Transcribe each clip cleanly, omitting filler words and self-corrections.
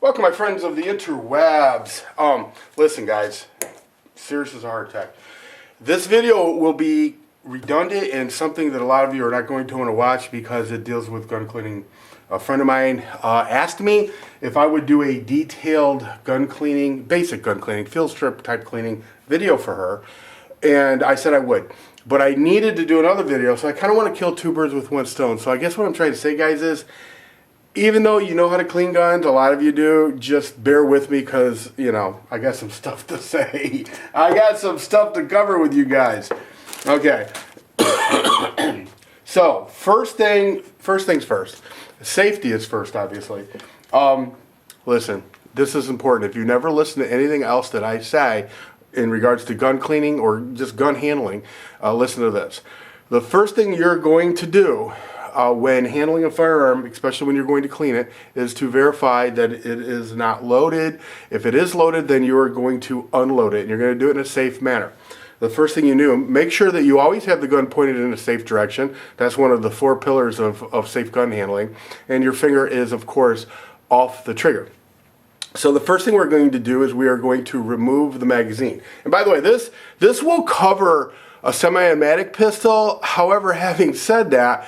Welcome, my friends of the interwebs. Listen, guys, serious as a heart attack. This video will be redundant and something that a lot of you are not going to want to watch because it deals with gun cleaning. A friend of mine asked me if I would do a detailed gun cleaning, basic gun cleaning, field strip type cleaning video for her, and I said I would. But I needed to do another video, so I kind of want to kill two birds with one stone. So I guess what I'm trying to say, guys, is even though you know how to clean guns, a lot of you do, just bear with me because, you know, I got some stuff to say. I got some stuff to cover with you guys. Okay. So, first things first. Safety is first, obviously. Listen, this is important. If you never listen to anything else that I say in regards to gun cleaning or just gun handling, listen to this. The first thing you're going to do when handling a firearm, especially when you're going to clean it, is to verify that it is not loaded. If it is loaded, then you are going to unload it, and you're going to do it in a safe manner. The first thing you do, make sure that you always have the gun pointed in a safe direction. That's one of the 4 pillars of safe gun handling. And your finger is, of course, off the trigger. So the first thing we're going to do is we are going to remove the magazine. And by the way, this will cover a semi-automatic pistol. However, having said that,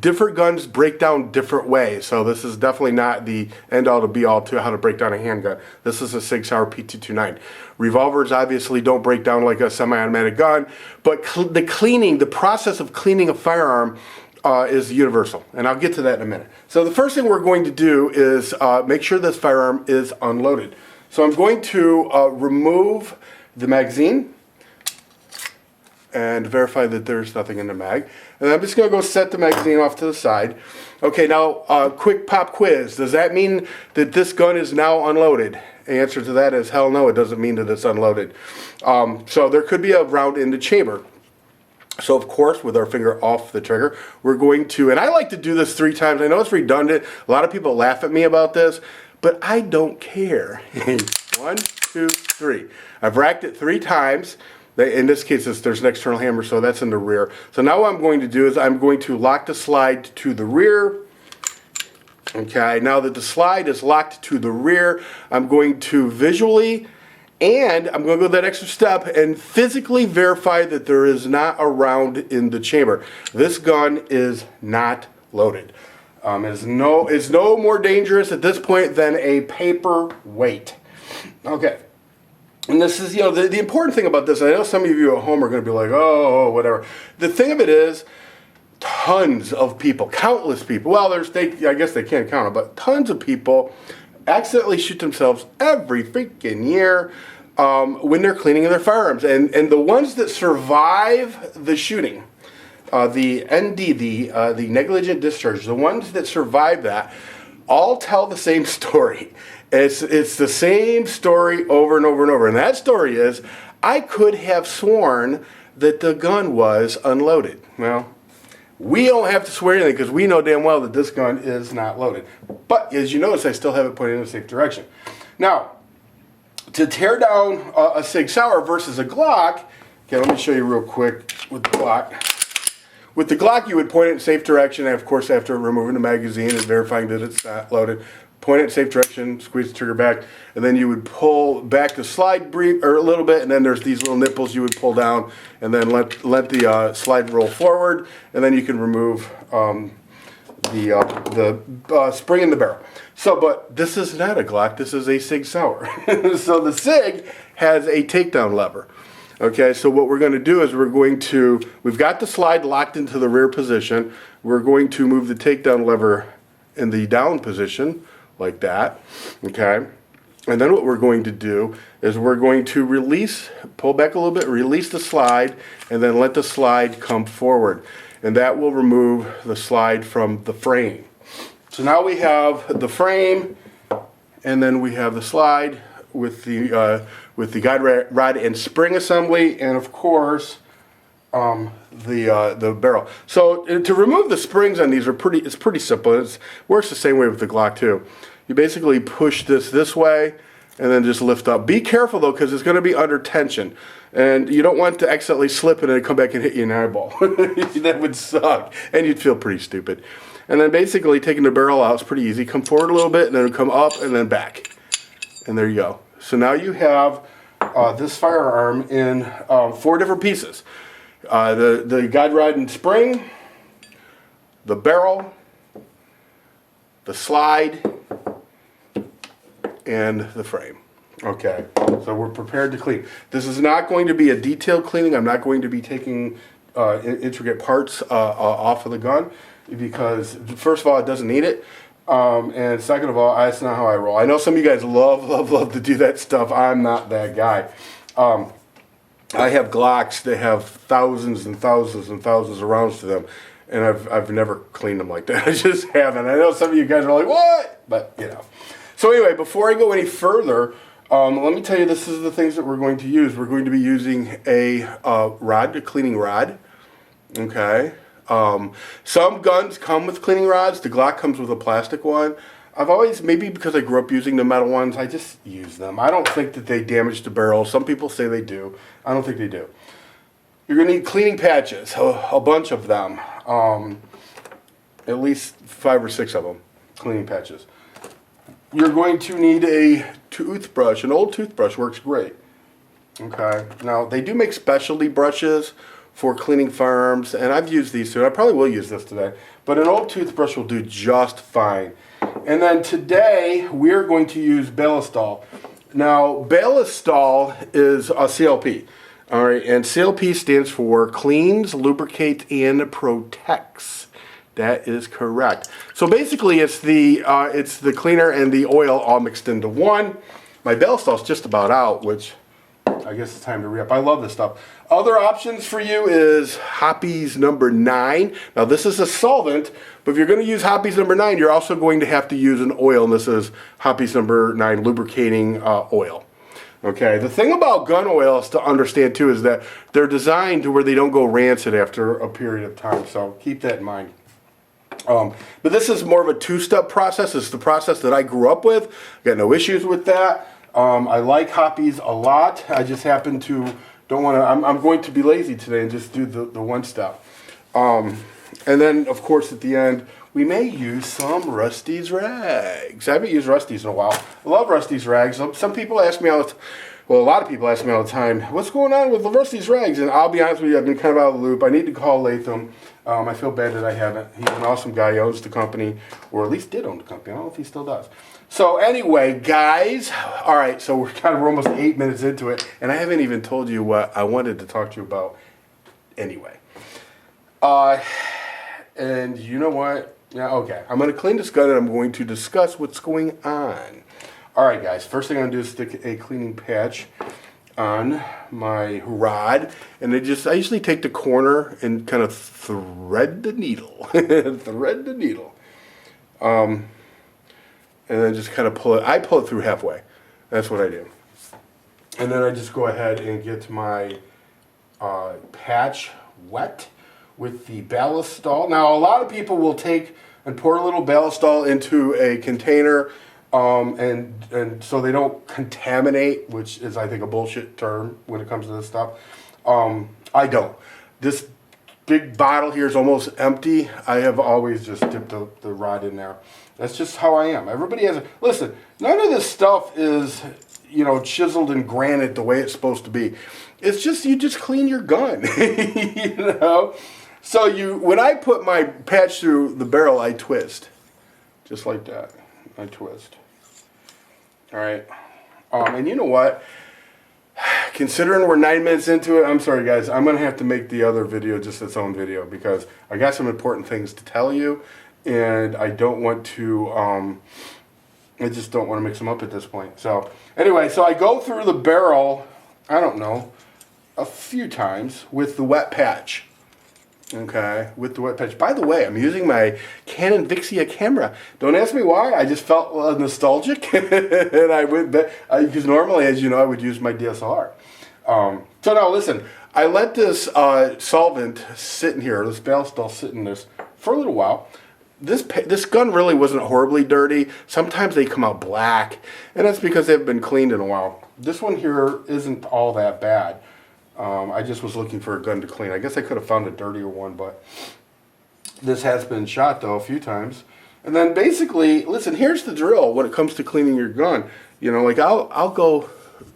different guns break down different ways. So this is definitely not the end-all to be-all to how to break down a handgun. This is a Sig Sauer P229. Revolvers obviously don't break down like a semi-automatic gun, but the process of cleaning a firearm is universal, and I'll get to that in a minute. So the first thing we're going to do is make sure this firearm is unloaded. So I'm going to remove the magazine and verify that there's nothing in the mag. And I'm just going to go set the magazine off to the side. Okay, now quick pop quiz. Does that mean that this gun is now unloaded? The answer to that is hell no, it doesn't mean that it's unloaded. So there could be a round in the chamber. So of course, with our finger off the trigger, we're going to, and I like to do this 3 times. I know it's redundant. A lot of people laugh at me about this, but I don't care. 1, 2, 3. I've racked it 3 times. In this case, there's an external hammer, so that's in the rear. So now what I'm going to do is I'm going to lock the slide to the rear. Okay, now that the slide is locked to the rear, I'm going to visually, and I'm going to go that extra step and physically verify that there is not a round in the chamber. This gun is not loaded. Is no more dangerous at this point than a paperweight. Okay. And this is, you know, the important thing about this, I know some of you at home are going to be like, oh, whatever. The thing of it is, tons of people, countless people, well, I guess they can't count them, but tons of people accidentally shoot themselves every freaking year when they're cleaning their firearms. And the ones that survive the shooting, the ND, the negligent discharge, the ones that survive that, all tell the same story. It's the same story over and over and over. And that story is, I could have sworn that the gun was unloaded. Well, we don't have to swear anything because we know damn well that this gun is not loaded. But as you notice, I still have it pointed in a safe direction. Now, to tear down a Sig Sauer versus a Glock, okay, let me show you real quick with the Glock. With the Glock, you would point it in safe direction, and of course, after removing the magazine and verifying that it's not loaded, point it in safe direction, squeeze the trigger back, and then you would pull back the slide brief or a little bit, and then there's these little nipples you would pull down, and then let the slide roll forward, and then you can remove the spring in the barrel. So, but this is not a Glock. This is a Sig Sauer. So the Sig has a takedown lever. Okay, so what we're going to do is we've got the slide locked into the rear position. We're going to move the takedown lever in the down position, like that, okay? And then what we're going to do is we're going to pull back a little bit, release the slide, and then let the slide come forward. And that will remove the slide from the frame. So now we have the frame, and then we have the slide with the guide rod and spring assembly, and of course, the barrel. So to remove the springs on these it's pretty simple. It works the same way with the Glock too. You basically push this way and then just lift up. Be careful though, because it's going to be under tension, and you don't want to accidentally slip it and come back and hit you in the eyeball. That would suck, and you'd feel pretty stupid. And then basically taking the barrel out is pretty easy. Come forward a little bit and then come up and then back. And there you go. So now you have this firearm in 4 different pieces. The guide rod and spring, the barrel, the slide, and the frame. Okay, so we're prepared to clean. This is not going to be a detailed cleaning. I'm not going to be taking intricate parts off of the gun because, first of all, it doesn't need it. And second of all, that's not how I roll. I know some of you guys love to do that stuff. I'm not that guy. I have Glocks that have thousands and thousands and thousands of rounds to them, and I've never cleaned them like that. I just haven't. I know some of you guys are like, what? But, you know. So anyway, before I go any further, let me tell you, this is the things that we're going to use. We're going to be using a rod, a cleaning rod. Okay. Some guns come with cleaning rods. The Glock comes with a plastic one. I've always, maybe because I grew up using the metal ones, I just use them. I don't think that they damage the barrel. Some people say they do. I don't think they do. You're going to need cleaning patches, a bunch of them. At least 5 or 6 of them, cleaning patches. You're going to need a toothbrush. An old toothbrush works great. Okay. Now, they do make specialty brushes for cleaning firearms, and I've used these too. I probably will use this today. But an old toothbrush will do just fine. And then today, we're going to use Ballistol. Now, Ballistol is a CLP. All right, and CLP stands for Cleans, Lubricates, and Protects. That is correct. So basically, it's the cleaner and the oil all mixed into one. My Ballistol is just about out, which I guess it's time to re-up. I love this stuff. Other options for you is Hoppe's number 9. Now this is a solvent, but if you're going to use Hoppe's number 9, you're also going to have to use an oil, and this is Hoppe's number 9 lubricating oil. Okay, the thing about gun oils to understand too is that they're designed to where they don't go rancid after a period of time, so keep that in mind. But this is more of a 2-step process. It's the process that I grew up with. Got no issues with that. I like Hoppe's a lot. I just happen to don't want to. I'm going to be lazy today and just do the 1 step. And then, of course, at the end, we may use some Rusty's rags. I haven't used Rusty's in a while. I love Rusty's rags. Some people ask me well, a lot of people ask me all the time, what's going on with the Rusty's rags? And I'll be honest with you, I've been kind of out of the loop. I need to call Latham. I feel bad that I haven't. He's an awesome guy. He owns the company, or at least did own the company. I don't know if he still does. So anyway, guys, all right, so we're almost 8 minutes into it, and I haven't even told you what I wanted to talk to you about anyway. And you know what? Yeah, okay. I'm going to clean this gun, and I'm going to discuss what's going on. All right, guys, first thing I'm going to do is stick a cleaning patch on my rod, and I usually take the corner and kind of thread the needle. Thread the needle. And then just kind of pull it. I pull it through halfway. That's what I do. And then I just go ahead and get my patch wet with the Ballistol. Now, a lot of people will take and pour a little Ballistol into a container and so they don't contaminate, which is, I think, a bullshit term when it comes to this stuff. I don't. This big bottle here is almost empty. I have always just dipped the rod in there. That's just how I am. Everybody has a... Listen, none of this stuff is, chiseled in granite the way it's supposed to be. It's just, you just clean your gun, So when I put my patch through the barrel, I twist. Just like that. I twist. All right. And you know what? Considering we're 9 minutes into it, I'm sorry, guys. I'm going to have to make the other video just its own video because I got some important things to tell you. And I don't want to, I just don't want to mix them up at this point. So, anyway, so I go through the barrel, I don't know, a few times with the wet patch. Okay, with the wet patch. By the way, I'm using my Canon Vixia camera. Don't ask me why. I just felt nostalgic. And I would, because normally, as you know, I would use my DSLR. So now listen, I let this solvent sit in here, this Ballistol sit in this for a little while. This gun really wasn't horribly dirty. Sometimes they come out black, and that's because they've been cleaned in a while. This one here isn't all that bad. I just was looking for a gun to clean. I guess I could have found a dirtier one, but This has been shot though a few times. And then basically, listen, here's the drill when it comes to cleaning your gun. You know, like I'll go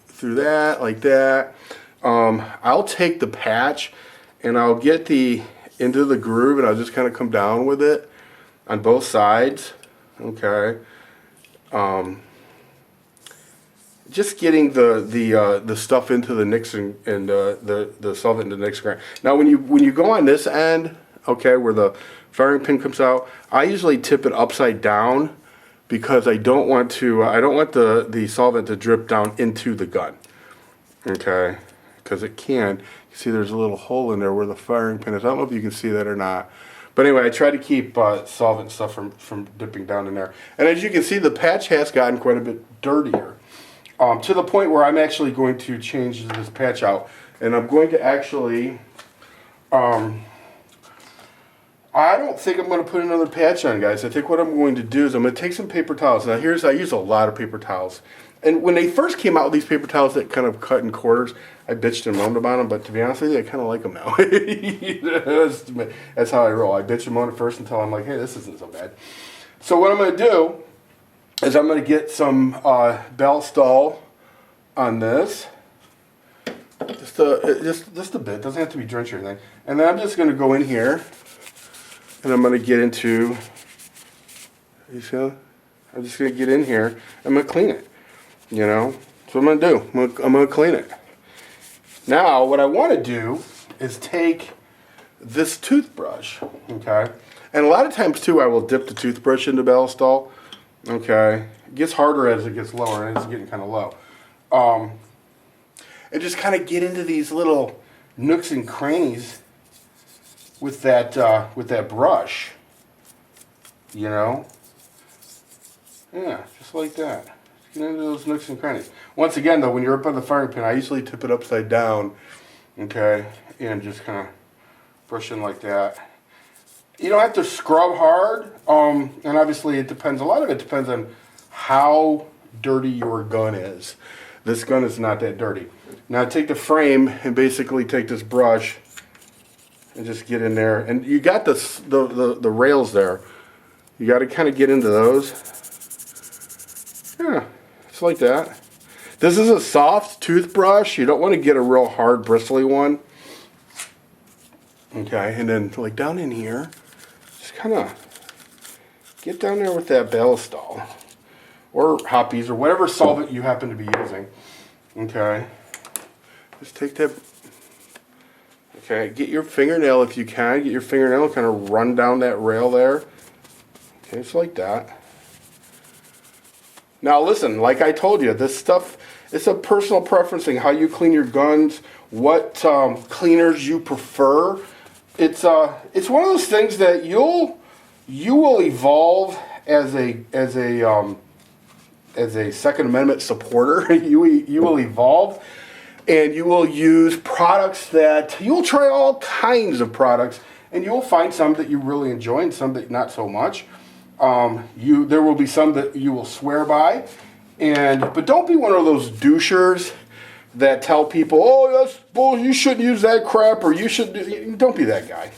through that like that. I'll take the patch and I'll get into the groove and I'll just kind of come down with it on both sides. Okay. Just getting the stuff into the nicks and the solvent into the nicks. Now when you go on this end, okay, where the firing pin comes out, I usually tip it upside down because I don't want the solvent to drip down into the gun. Okay, because it can. You see, there's a little hole in there where the firing pin is. I don't know if you can see that or not. But anyway, I try to keep solvent stuff from dipping down in there. And as you can see, the patch has gotten quite a bit dirtier. To the point where I'm actually going to change this patch out. And I'm going to actually, I don't think I'm going to put another patch on, guys. I think what I'm going to do is I'm going to take some paper towels. Now I use a lot of paper towels. And when they first came out with these paper towels that kind of cut in quarters, I bitched and moaned about them. But to be honest with you, I kind of like them now. That's how I roll. I bitch and moan at first until I'm like, hey, this isn't so bad. So what I'm going to do is I'm going to get some Bellstall on this. Just a bit. Doesn't have to be drenched or anything. And then I'm just going to go in here and I'm going to get into, you see? I'm just going to get in here. I'm going to clean it. You know, that's what I'm going to do. I'm going to clean it. Now, what I want to do is take this toothbrush, okay? And a lot of times, too, I will dip the toothbrush into Bellstall. Okay, it gets harder as it gets lower, and it's getting kind of low. And just kind of get into these little nooks and crannies with that brush. You know, yeah, just like that. Just get into those nooks and crannies. Once again, though, when you're up on the firing pin, I usually tip it upside down. Okay, and just kind of brush in like that. You don't have to scrub hard, and obviously it depends. A lot of it depends on how dirty your gun is. This gun is not that dirty. Now take the frame and basically take this brush and just get in there. And you got the rails there. You got to kind of get into those. Yeah, just like that. This is a soft toothbrush. You don't want to get a real hard, bristly one. Okay, and then like down in here. Kind of get down there with that Bellstall or Hoppies or whatever solvent you happen to be using. Okay, just take that. Okay, get your fingernail if you can. Get your fingernail, kind of run down that rail there. Okay, just like that. Now listen, like I told you, this stuff, it's a personal preference thing. How you clean your guns, what cleaners you prefer. It's one of those things that you will evolve as a Second Amendment supporter. you will evolve, and you will use products that you will try all kinds of products, and you will find some that you really enjoy and some that not so much. There will be some that you will swear by, but don't be one of those douchers that tell people, oh, that's bull, you shouldn't use that crap, or you should. Don't be that guy.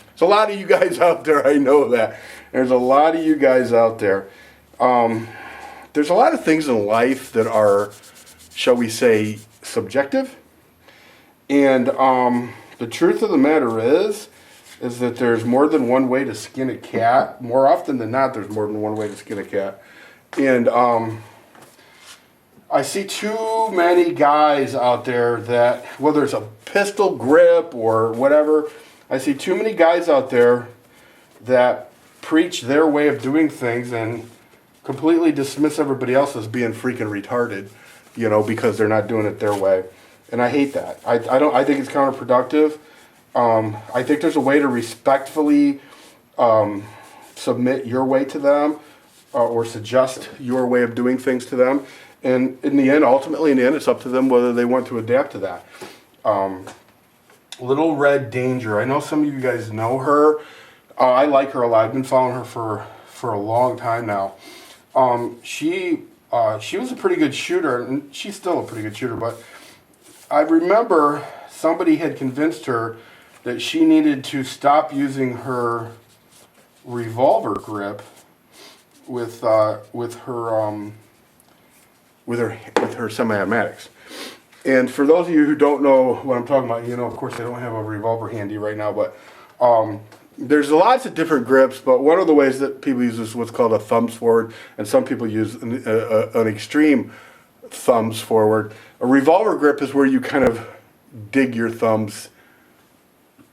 There's a lot of you guys out there, I know that. There's a lot of you guys out there. There's a lot of things in life that are, shall we say, subjective. And the truth of the matter is that there's more than one way to skin a cat. More often than not, there's more than one way to skin a cat. And I see too many guys out there that, whether it's a pistol grip or whatever, I see too many guys out there that preach their way of doing things and completely dismiss everybody else as being freaking retarded, you know, because they're not doing it their way. And I hate that. I think it's counterproductive. I think there's a way to respectfully submit your way to them or suggest your way of doing things to them. And ultimately in the end, it's up to them whether they want to adapt to that. Little Red Danger. I know some of you guys know her. I like her a lot. I've been following her for a long time now. She was a pretty good shooter, and she's still a pretty good shooter, but I remember somebody had convinced her that she needed to stop using her revolver grip with her semi-automatics. And for those of you who don't know what I'm talking about, of course I don't have a revolver handy right now, but there's lots of different grips, but one of the ways that people use is what's called a thumbs forward, and some people use an extreme thumbs forward. A revolver grip is where you kind of dig your thumbs.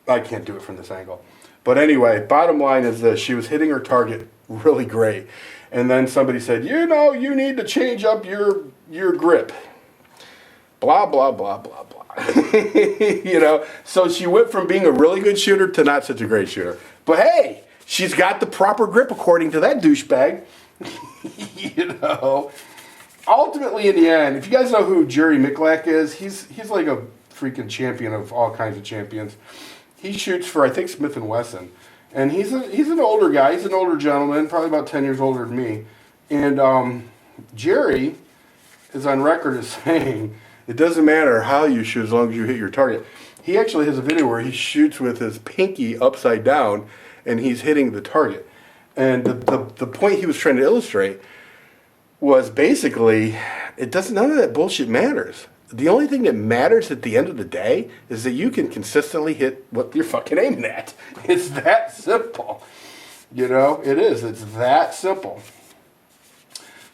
I can't do it from this angle. But anyway, bottom line is this. She was hitting her target really great. And then somebody said, you need to change up your grip. Blah, blah, blah, blah, blah. So she went from being a really good shooter to not such a great shooter. But hey, she's got the proper grip according to that douchebag. Ultimately, in the end, if you guys know who Jerry Micklak is, he's like a freaking champion of all kinds of champions. He shoots for, I think, Smith & Wesson. And he's an older guy. He's an older gentleman, probably about 10 years older than me. And Jerry is on record as saying, it doesn't matter how you shoot as long as you hit your target. He actually has a video where he shoots with his pinky upside down, and he's hitting the target. And the point he was trying to illustrate was basically, none of that bullshit matters. The only thing that matters at the end of the day is that you can consistently hit what you're fucking aiming at. It's that simple. It is. It's that simple.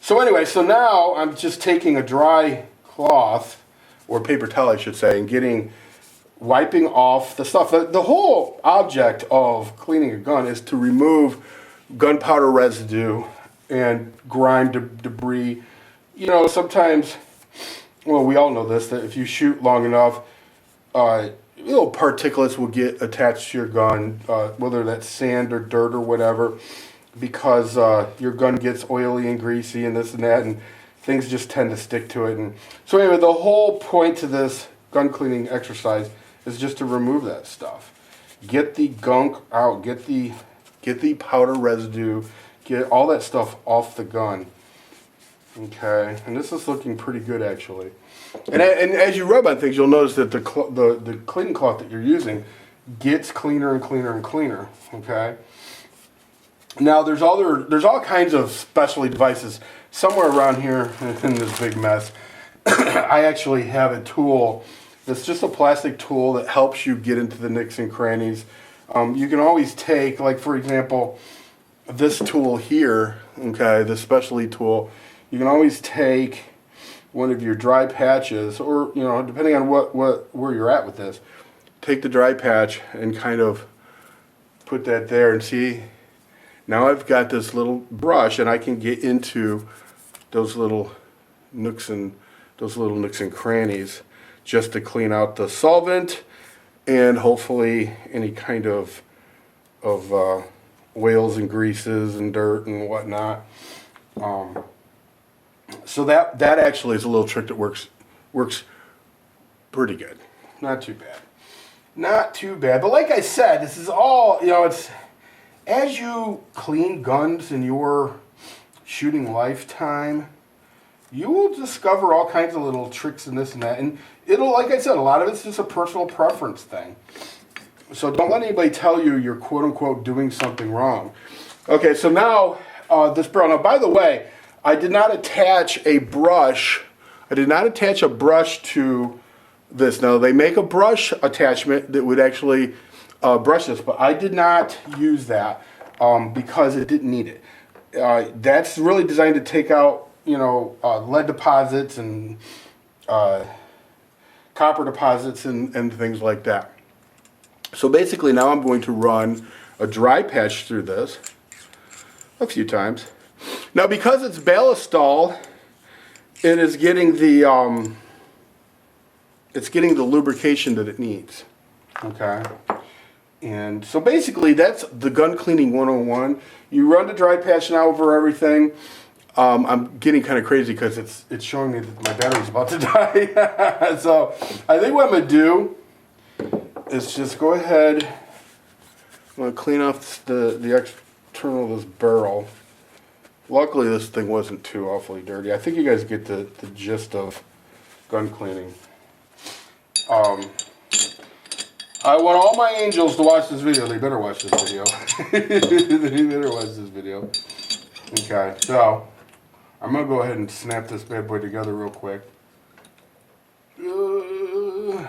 So anyway, now I'm just taking a dry cloth, or paper towel I should say, and wiping off the stuff. The whole object of cleaning a gun is to remove gunpowder residue and grime debris. Sometimes, well, we all know this, that if you shoot long enough, little particulates will get attached to your gun, whether that's sand or dirt or whatever, because your gun gets oily and greasy and this and that, and things just tend to stick to it. And so anyway, the whole point to this gun cleaning exercise is just to remove that stuff. Get the gunk out, get the powder residue, get all that stuff off the gun. Okay, and this is looking pretty good actually. And as you rub on things, you'll notice that the cleaning cloth that you're using gets cleaner and cleaner and cleaner. Okay. Now there's all kinds of specialty devices somewhere around here in this big mess. I actually have a tool that's just a plastic tool that helps you get into the nicks and crannies. You can always take, like for example, this tool here. Okay, this specialty tool. You can always take one of your dry patches, or depending on where you're at with this, take the dry patch and kind of put that there, and see, now I've got this little brush, and I can get into those little nooks and crannies just to clean out the solvent and hopefully any kind of oils and greases and dirt and whatnot. So that actually is a little trick that works pretty good. Not too bad. Not too bad. But like I said, this is all, it's as you clean guns in your shooting lifetime, you will discover all kinds of little tricks and this and that. And it'll, like I said, a lot of it's just a personal preference thing. So don't let anybody tell you you're quote unquote doing something wrong. Okay, so now this barrel. Now, by the way, I did not attach a brush. To this. Now, they make a brush attachment that would actually brush this, but I did not use that because it didn't need it. That's really designed to take out, lead deposits and copper deposits and things like that. So basically, now I'm going to run a dry patch through this a few times. Now, because it's ballistol, it is getting the lubrication that it needs. Okay, and so basically that's the gun cleaning 101. You run the dry patch now over everything. I'm getting kind of crazy because it's showing me that my battery's about to die. So I think what I'm gonna do is just go ahead. I'm gonna clean off the external of this barrel. Luckily, this thing wasn't too awfully dirty. I think you guys get the gist of gun cleaning. I want all my angels to watch this video. They better watch this video. They better watch this video. Okay, so I'm going to go ahead and snap this bad boy together real quick.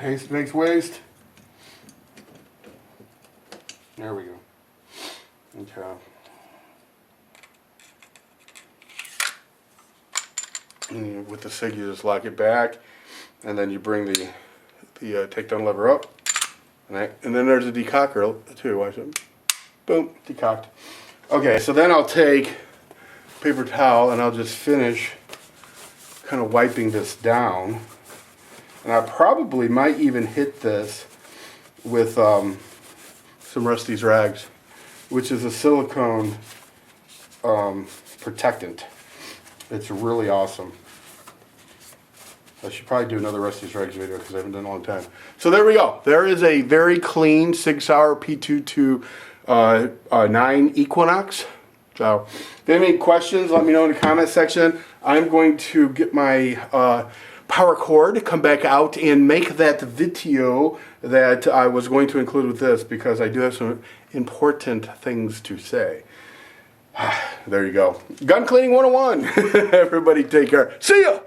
Haste makes waste. There we go. Okay. And with the SIG, you just lock it back, and then you bring the takedown lever up, and then there's a decocker too. Watch it. Boom, decocked. Okay, so then I'll take paper towel and I'll just finish kind of wiping this down, and I probably might even hit this with some Rusty's Rags, which is a silicone protectant. It's really awesome. I should probably do another Rusty's Rags video because I haven't done it in a long time. So there we go. There is a very clean Sig Sauer P229 Equinox. So if you have any questions, let me know in the comment section. I'm going to get my power cord, come back out and make that video that I was going to include with this because I do have some important things to say. There you go. Gun cleaning 101. Everybody take care. See ya!